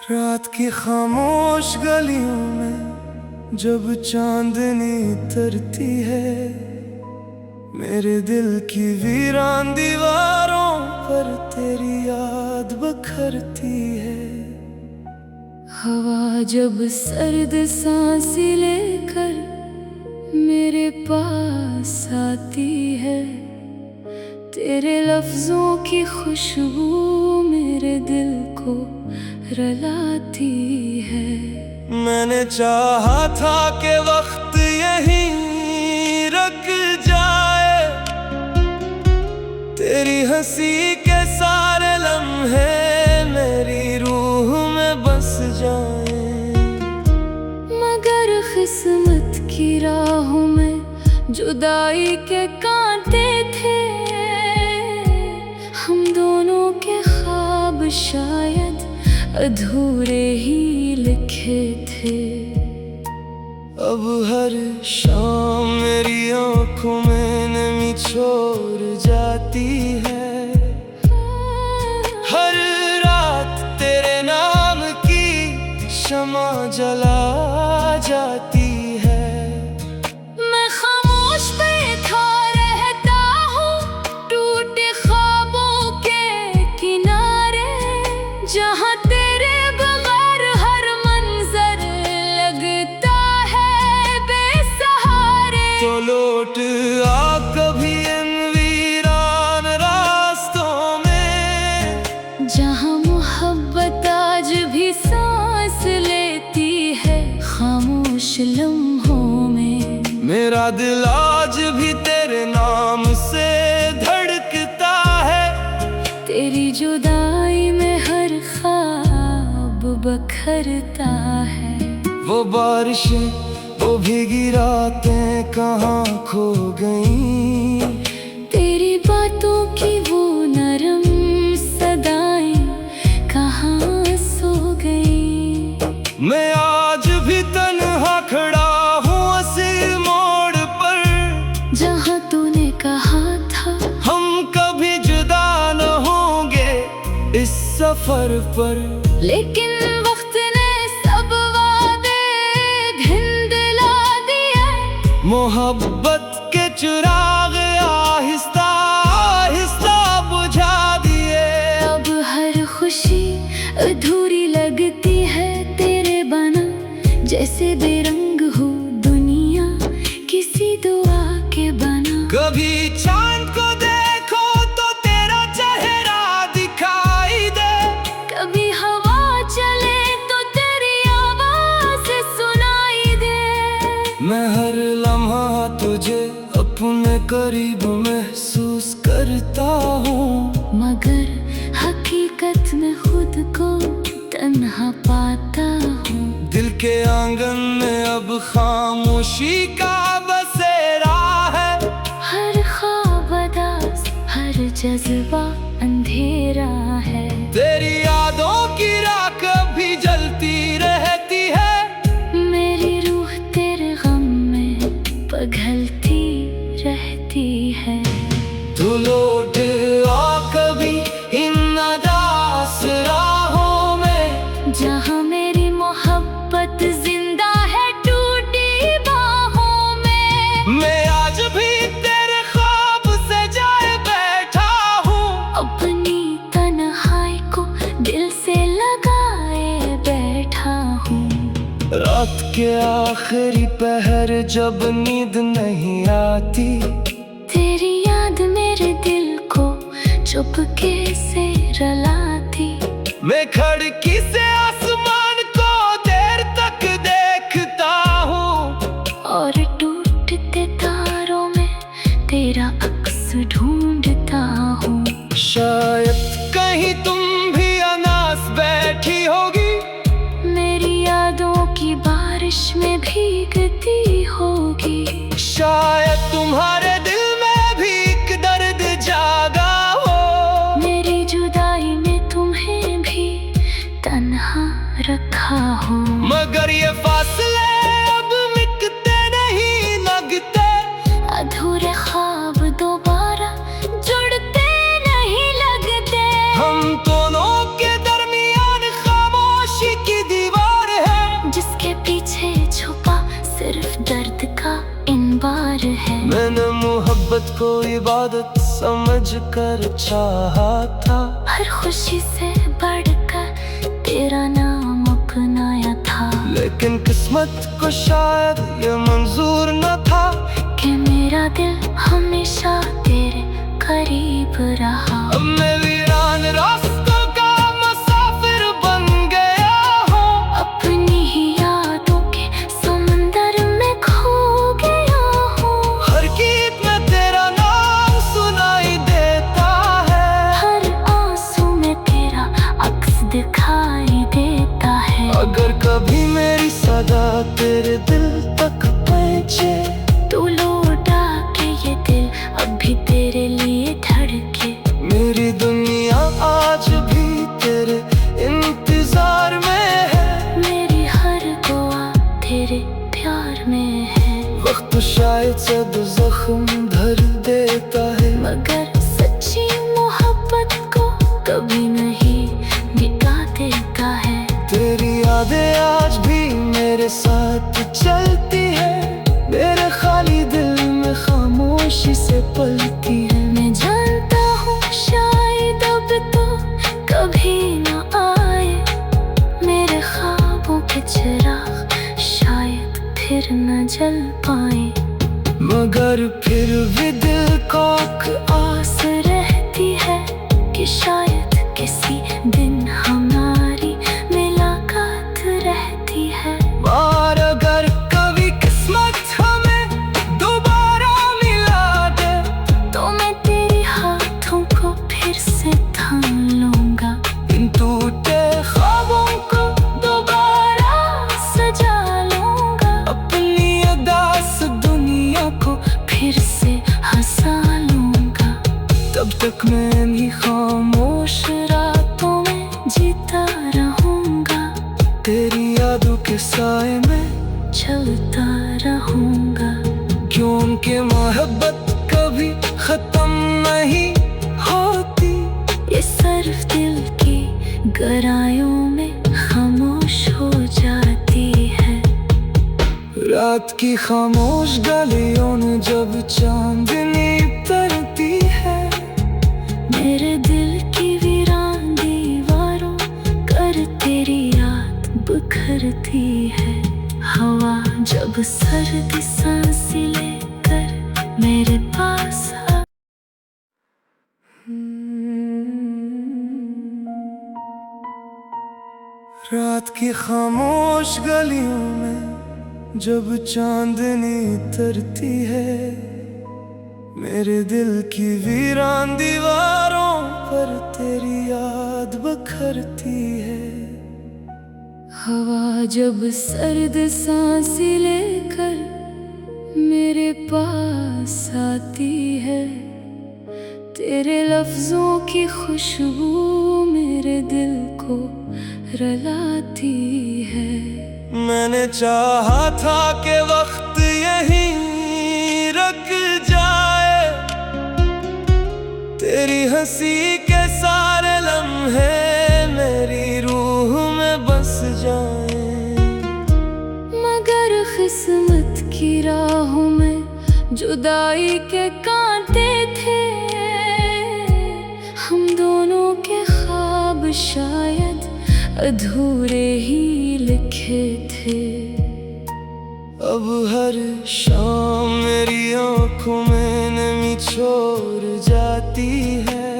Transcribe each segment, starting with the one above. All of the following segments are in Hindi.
रात की खामोश गलियों में जब चांदनी उतरती है, मेरे दिल की वीरान दीवारों पर तेरी याद बखरती है। हवा जब सर्द सांस लेकर मेरे पास आती है, तेरे लफ्जों की खुशबू मेरे दिल को रुलाती है। मैंने चाहा था कि वक्त यहीं रुक जाए, तेरी हंसी के सारे लम्हे मेरी रूह में बस जाए। मगर किस्मत की राहों में जुदाई के कांटे थे, हम दोनों के ख्वाब शायद अधूरे ही लिखे थे। अब हर शाम मेरी आँखों में नमी छोड़ जाती है, हर रात तेरे नाम की शमा जला जाती है। मैं खामोश बैठा रहता हूँ टूटे ख्वाबों के किनारे, जहाँ तेरे बगैर हर मंजर लगता है बेसहारे। तो लौट आ कभी इन वीरान रास्तों में, जहाँ मोहब्बत आज भी सांस लेती है खामोश लम्हों में। मेरा दिल आज भी तेरे नाम से धड़कता है, तेरी जुदाई में हर ख्वाब बखरता है। वो बारिशें वो भीगी रातें कहाँ खो गईं, तेरी बातों की वो नरम सदाएं कहाँ सो गई। मैं आज भी तन्हा खड़ा हूँ उसी मोड़ पर, जहाँ तूने कहा था हम कभी जुदा न होंगे इस सफर पर। लेकिन वक्त ने सब वादे धिंधला दिए। मोहब्बत के चिराग आहिस्ता आहिस्ता बुझा दिए। अब हर खुशी अधूरी लगती है तेरे बना, जैसे बेरंग हो दुनिया किसी दुआ के बना। कभी चांद को देखो तो तेरा चेहरा दिखाई दे, कभी हवा चले तो तेरी आवाज सुनाई दे। मैं हर लम्हा तुझे अपने करीब महसूस करता हूँ, मगर हकीकत में खुद को तन्हा पाता हूँ। दिल के आंगन में अब खामोशी का बसेरा है। हर ख्वाब अदास, हर जज्बा अंधेरा है। तेरी यादों की राख कभी जलती रहती है, मेरी रूह तेरे गम में पिघलती रहती है। तू लौट आ कभी इन अदास राहों में, जहाँ मेरी मोहब्बत जिंदा है टूटी बाहों में। मैं आज भी तेरे ख्वाब से जाए बैठा हूँ, अपनी तन्हाई को दिल से लगाए बैठा हूँ। रात के आखिरी पहर जब नींद नहीं आती, तेरी याद मेरे दिल को चुपके से रुलाती। मैं खिड़की से आसमान को देर तक देखता हूँ, और टूटते तारों में तेरा अक्स ढूंढता हूँ। शायद कहीं तुम भी अनास बैठी होगी, मेरी यादों की बारिश में भीगती होगी। शायद तुम्हारे दिल में भी एक दर्द जागा हो, मेरी जुदाई में तुम्हें भी तन्हा रखा हो। मगर ये फासले अब मिटते नहीं लगते, अधूरे ख्वाब दोबारा जुड़ते नहीं लगते। मोहब्बत को इबादत समझ कर चाहा था। हर खुशी से बढ़कर तेरा नाम अपनाया था। लेकिन किस्मत को शायद ये मंजूर न था कि मेरा दिल हमेशा तेरे करीब रहा। अब मैं वीरान रास्तों का मुसाफिर बन गया हूँ। अपनी ही यादों के समंदर में खो गया हूँ। हर गीत में तेरा नाम सुनाई देता है। हर आंसू में तेरा अक्स दिखाई देता है। अगर कभी मेरी सदा तेरे दिल तक पहुंचे, तू लौटा के ये दिल अभी तेरे लिए धड़के। मेरी दुनिया आज भी तेरे इंतजार में है। मेरी हर दुआ तेरे प्यार में है। वक्त शायद सब जख्म भर देता है, मगर सच्ची मोहब्बत को कभी नहीं मिटा देता है। तेरी यादें आज भी मेरे साथ चलती है। मेरे खाली दिल में खामोशी से पलती है। मैं जानता हूँ शायद अब तो कभी न आए। मेरे ख्वाबों के चिराग शायद फिर न जल पाए। मगर फिर भी दिल को एक आस रहती है कि शायद किसी दिन हमारी मुलाकात रहती है। और अगर कभी किस्मत हमें दोबारा मिला दे, तो मैं तेरे हाथों को फिर से थाम लूंगा। इन टूटे ख्वाबों को दोबारा सजा लूंगा। अपनी अदास दुनिया को फिर से हंसा लूंगा। तब तक मैं भी खामोश रातों में जीता रहूंगा। तेरी यादों के साए में, चलता रहूंगा। क्योंकि मोहब्बत कभी खत्म नहीं होती। ये सिर्फ दिल की गहराइयों में खामोश हो जाती है। रात की खामोश गलियों में जब चांदनी तरती है, मेरे दिल की वीरान दीवारों कर तेरी याद बिखरती है। हवा जब सर्द सांस लेकर मेरे पास रात की खामोश गलियों में जब चांदनी तरती है, मेरे दिल की वीरान दीवारों पर तेरी याद बखरती है। हवा जब सर्द सांस लेकर मेरे पास आती है, तेरे लफ्जों की खुशबू मेरे दिल को रुलाती है। मैंने चाहा था कि वक्त यहीं रुक जाए, तेरी हंसी के सारे लम्हे मेरी रूह में बस जाए। मगर किस्मत की राहों में जुदाई के कांटे थे। हम दोनों के ख्वाब शायद अधूरे ही लिखे थे। अब हर शाम मेरी आंखों में नमी छोड़ जाती है।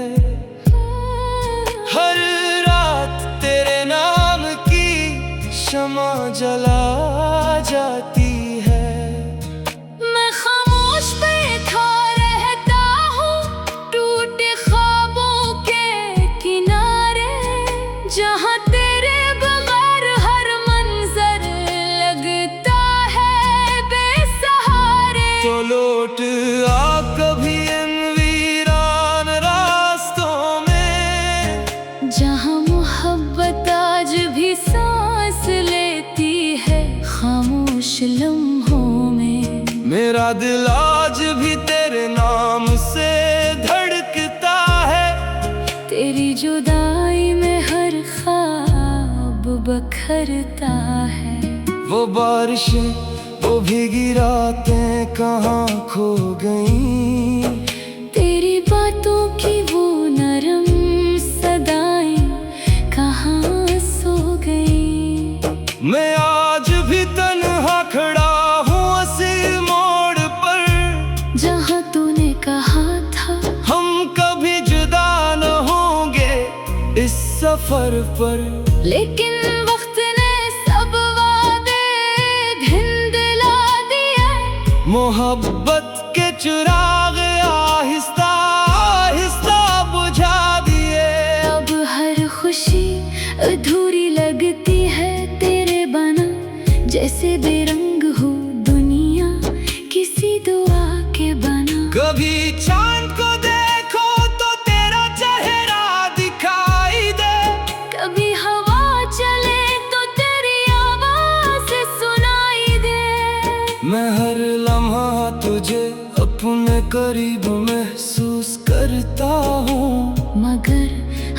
हर रात तेरे नाम की शमा जला जाती है। मैं खामोश बैठा रहता हूँ टूटे ख्वाबों के किनारे, जहाँ तेरे बगैर हर मंजर लगता है बेसहारे। तो लौट आ कभी इन वीरान रास्तों में, जहाँ मोहब्बत आज भी सांस लेती है खामोश लम्हों में। मेरा दिल आज भी तेरे नाम से धड़कता है। तेरी जुदाई में हर ख्वाब बखरता है। वो बारिशें, वो वो भीगी रातें कहाँ खो गईं। तेरी बातों की वो नरम सदाएं कहाँ सो गई। मैं आज भी तन्हा खड़ा हूँ उसी मोड़ पर, जहाँ तूने कहा था हम कभी जुदा न होंगे इस सफर पर। लेकिन वक्त ने सब वादे धिंधला दिए। मोहब्बत के चिराग आहिस्ता आहिस्ता बुझा दिए। अब हर खुशी अधूरी लगती है तेरे बना, जैसे बेरंग हो दुनिया किसी दुआ के बना। कभी चांद को देखो तो तेरा चेहरा दिखाई दे, कभी हवा चले तो तेरी आवाज सुनाई दे। मैं हर लम्हा तुझे अपने करीब महसूस करता हूँ, मगर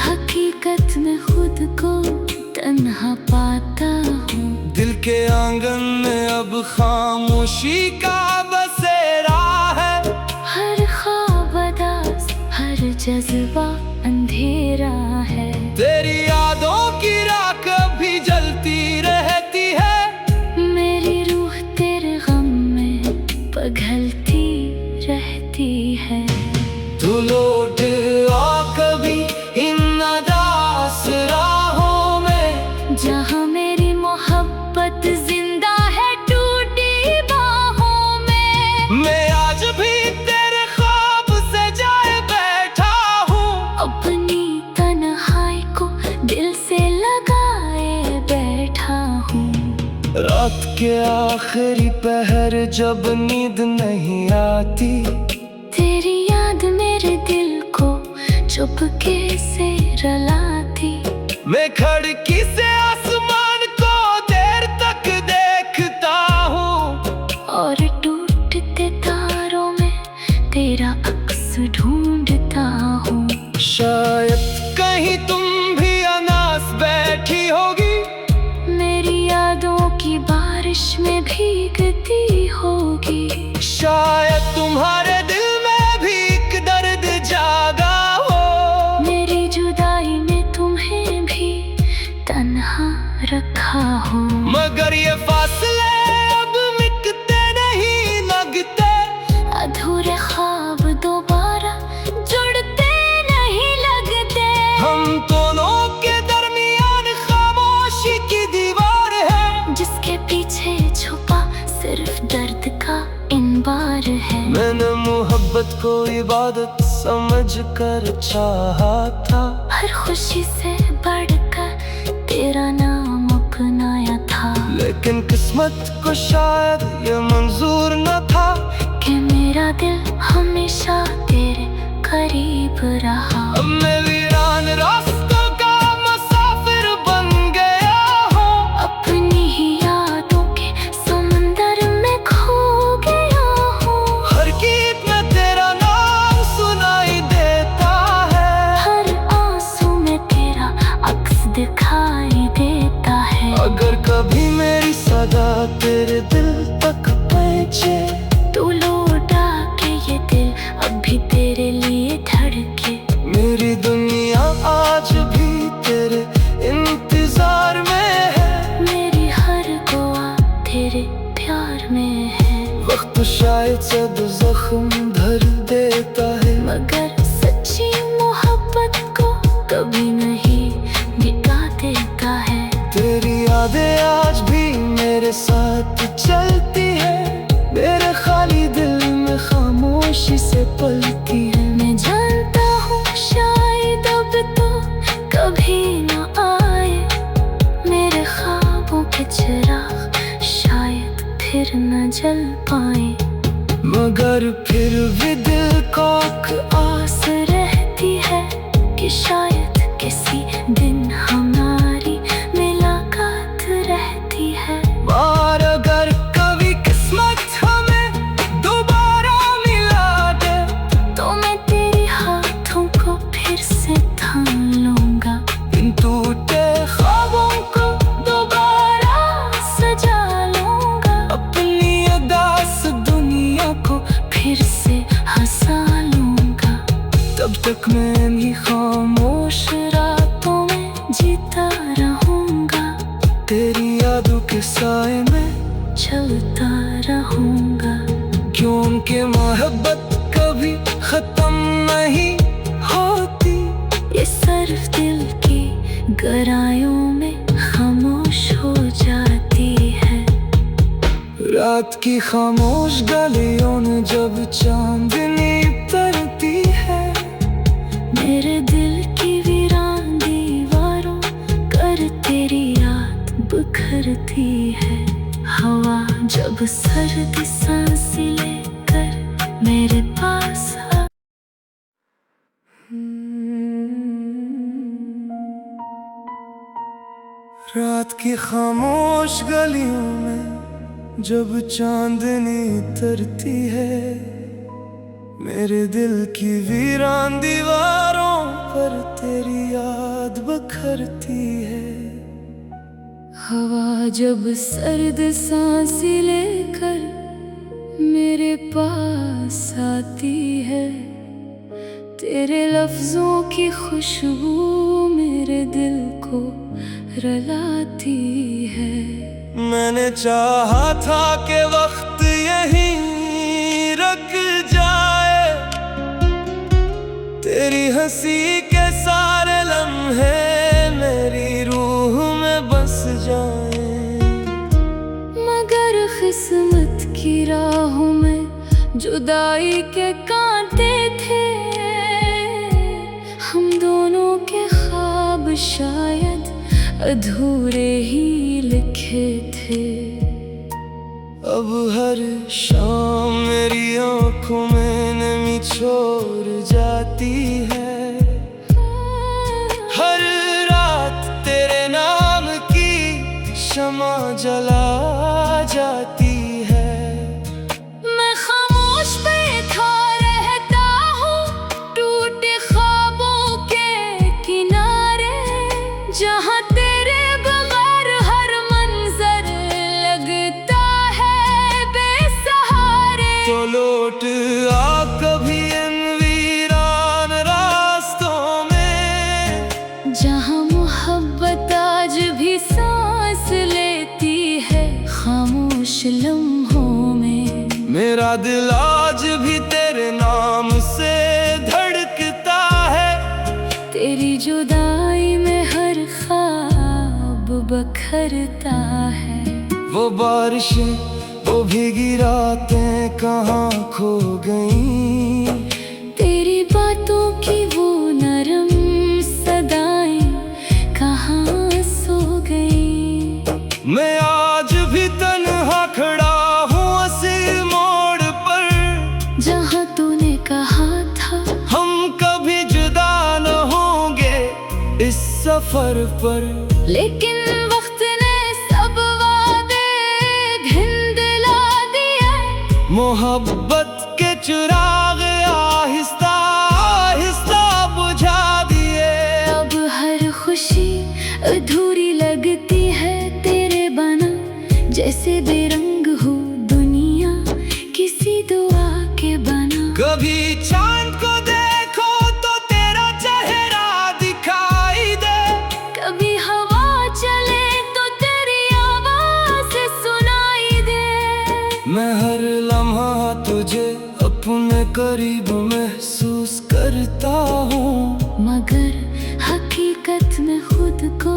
हकीकत में खुद को तन्हा पाता हूँ। दिल के आंगन में अब खामोशी का बसेरा है। हर ख्वाब अदास, हर जज्बा अंधेरा है। तेरी यादों की राख भी जलती रहती है। मेरी रूह तेरे गम में पिघलती रहती है। तू लौट आ कभी इन अदास राहों में, जहाँ मेरी मोहब्बत जिंदा है टूटी बाहों में। मैं आज भी तेरे ख्वाब से जाए बैठा हूँ, अपनी तन्हाई को दिल से लगाए बैठा हूँ। रात के आखिरी पहर जब नींद नहीं आती, तेरी याद मेरे दिल को चुपके से रुलाती। मैं खिड़की से आसमान को देर तक देखता हूँ, और टूटते तारों में तेरा अक्स ढूंढता हूँ। शायद कहीं तुम भी अनास बैठी होगी, मेरी यादों की बारिश में भीगती होगी। शायद तुम्हारे दिल में भी एक दर्द जागा हो। मेरी जुदाई ने तुम्हें भी तन्हा रखा हो। मगर ये फासले अब मिटते नहीं लगते, अधूरे ख्वाब दोबारा जुड़ते नहीं लगते। हम दोनों के दरमियान खामोशी की दीवार है, जिसके पीछे छुपा सिर्फ दर्द का इनबार है। मैंने मोहब्बत को इबादत समझ कर चाहा था, हर खुशी से बढ़कर तेरा नाम अपनाया था। लेकिन किस्मत को शायद ये मंजूर न था कि मेरा दिल हमेशा तेरे करीब रहा। अब मैं वीरान रास्तों का मुसाफिर बन गया हूँ, अपनी ही यादों के समंदर में खो गया हूँ। हर गीत में तेरा नाम सुनाई देता है, हर आंसू में तेरा अक्स दिखाई देता है। अगर कभी मेरी सदा तेरे दिल तक पहुंचे, तू लौटा के ये दिल अब भी तेरे लिए धड़के। मेरी दुनिया तक मैं इन्हीं खामोश रातों में जीता रहूंगा। तेरी यादों के साए में चलता रहूंगा। क्योंकि मोहब्बत कभी खत्म नहीं होती। ये सिर्फ दिल की गहराइयों में खामोश हो जाती है। रात की खामोश गलियों में जब चांदनी उतरती है, मेरे दिल की वीरान दीवारों कर तेरी याद बिखरती है। हवा जब सर्द सांस लेकर मेरे पास रात की खामोश गलियों में जब चांदनी उतरती है, मेरे दिल की वीरान दीवारों पर तेरी याद बिखरती है। हवा जब सर्द सांस लेकर मेरे पास आती है, तेरे लफ्जों की खुशबू मेरे दिल को रुलाती है। मैंने चाहा था कि वक्त यहीं रुक जाए, तेरी हंसी के सारे लम्हे मेरी रूह में बस जाए। मगर किस्मत की राहों में जुदाई के कांटे थे, हम दोनों के ख्वाब शायद अधूरे ही लिखे थे। अब हर शाम मेरी आँखों में नमी छोड़ जाती है, हर रात तेरे नाम की शमा जला जाती है। मैं खामोश बैठा रहता हूँ टूटे ख्वाबों के किनारे, जहाँ तेरे बगैर हर मंजर लगता है बेसहारे। तो लौट आ कभी इन वीरान रास्तों में, जहाँ मोहब्बत आज भी सांस लेती है खामोश लम्हों में। मेरा दिल आज भी तेरे नाम से धड़कता है, तेरी जुदाई में हर ख्वाब बखरता है। वो बारिशें वो भीगी रातें कहाँ खो गईं, तेरी बातों की वो नरम सदाएं कहाँ सो गई। मैं आज भी तन्हा खड़ा हूँ उसी मोड़ पर, जहाँ तूने कहा था हम कभी जुदा न होंगे इस सफर पर। लेकिन वक्त ने सब वादे धिंधला दिए। मोहब्बत के चिराग आहिस्ता आहिस्ता बुझा दिए। अब हर खुशी अधूरी लगती है तेरे बना, जैसे बेरंग हो दुनिया किसी दुआ के बना। कभी चांद को देखो तो तेरा चेहरा दिखाई दे, कभी हवा चले तो तेरी आवाज सुनाई दे। मैं हर लम्हा तुझे अपने करीब महसूस करता हूँ, मगर हकीकत में खुद को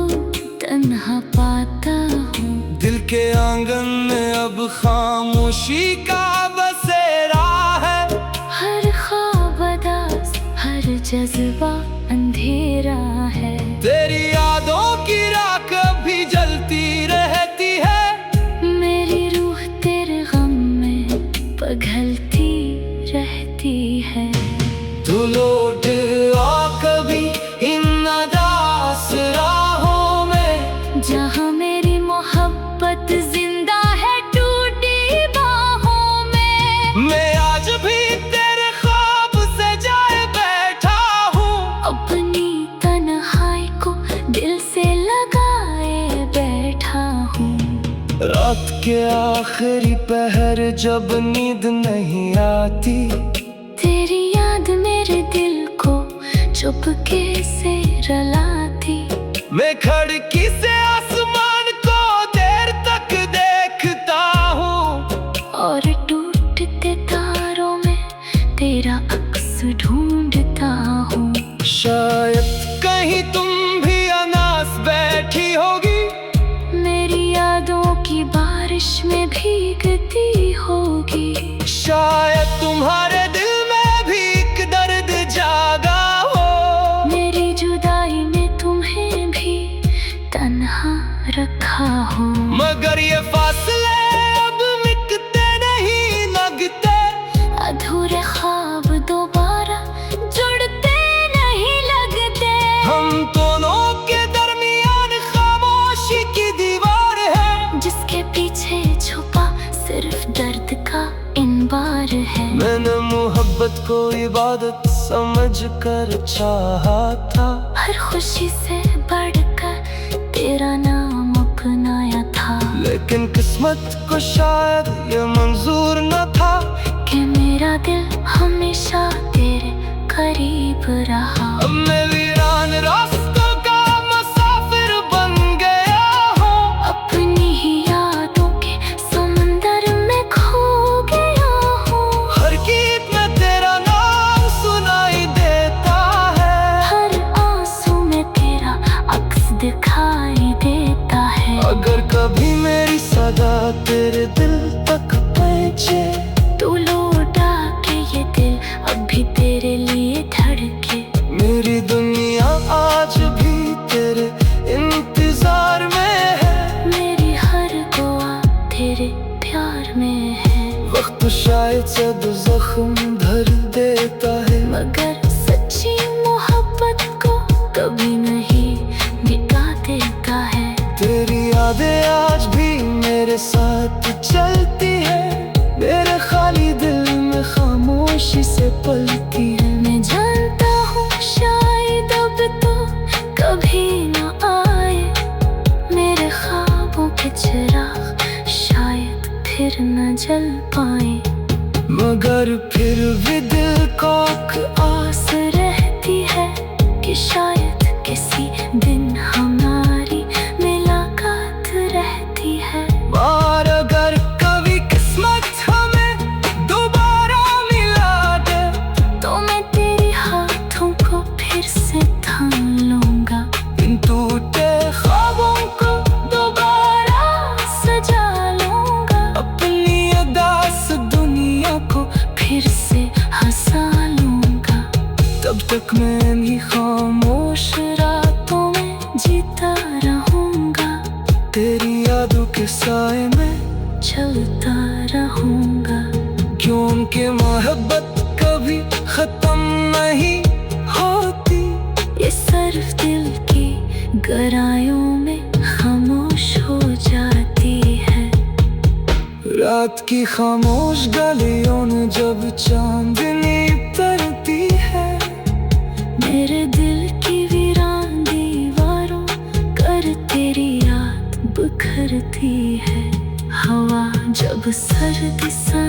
तन्हा पाता हूँ। दिल के आंगन में अब खामोशी का बसेरा है। हर ख्वाब अदास हर जज्बा अंधेरा है। तेरी यादों की राख भी जलती रहती है, मेरी रूह तेरे गम में पिघलती रहती है। तू लौट आ कभी इन अदास राहों में, जहाँ मेरी मोहब्बत जिंदा है टूटी बाहों में। मैं आज भी तेरे ख्वाब से जाए बैठा हूँ, अपनी तन्हाई को दिल से लगाए बैठा हूँ। रात के आखिरी पहर जब नींद नहीं आती, तेरी याद मेरे दिल को चुपके से रलाती। मैं खिड़की से आसमान को देर तक देखता हूँ और टूटते तारों में तेरा अक्स ढूंढता हूँ। शायद कहीं तुम भी अनास बैठी होगी, मेरी यादों की बारिश में भीगती होगी। शायद तुम्हारे दिल में भी एक दर्द जागा हो, मेरी जुदाई ने तुम्हें भी तन्हा रखा हो। मगर ये फासले अब मिटते नहीं लगते, अधूरे ख्वाब दोबारा जुड़ते नहीं लगते। हम दोनों के दरमियान खामोशी की दीवार है, जिसके पीछे छुपा सिर्फ दर्द का इनबार है। मैंने मोहब्बत को इबादत समझ कर चाहा था, हर खुशी से बढ़कर तेरा नाम अपनाया था। लेकिन किस्मत को शायद ये मंजूर न था कि मेरा दिल हमेशा तेरे करीब रहा। अब मैं वीरान रास्तों का मुसाफिर बन गया हूँ, अपनी ही यादों के समंदर में खो गया हूँ। हर गीत में तेरा नाम सुनाई देता है, हर आंसू में तेरा अक्स दिखाई देता है। अगर कभी मेरी सदा तेरे दिल तक पहुंचे, तू लौटा के ये दिल अभी तेरे लिए धड़के। मेरी दुनिया आज भी तेरे इंतजार में है, मेरी हर दुआ तेरे प्यार में है। वक्त शायद सद जख्म धर देता है, मगर सच्ची मोहब्बत को कभी नहीं मिटा देता है। तेरी यादें आज भी मेरे साथ चलती है, मेरे खाली दिल में खामोशी से पलती है। मैं जानता हूँ शायद अब तो कभी न आए, मेरे ख्वाबों के चिराग शायद फिर न जल पाए। मगर फिर भी दिल को एक आस रहती है कि शायद किसी दिन हमारी मुलाकात रहती है। और अगर कभी किस्मत हमें दोबारा मिला दे, तो मैं तेरे हाथों को फिर से थाम लूंगा। इन टूटे ख्वाबों को दोबारा सजा लूंगा, अपनी उदास दुनिया को फिर से हंसा लूंगा। तब तक मैं भी खामोश रातों में जीता रहूंगा, तेरी यादों के साए में, चलता रहूंगा। क्योंकि मोहब्बत कभी खत्म नहीं होती, ये सिर्फ दिल की गहराइयों में खामोश हो जाती है। रात की खामोश गलियों में जब चांदनी उतरती है, मेरे दिल की वीरान दीवारों कर तेरी याद बिखरती है। हवा जब सर्द सा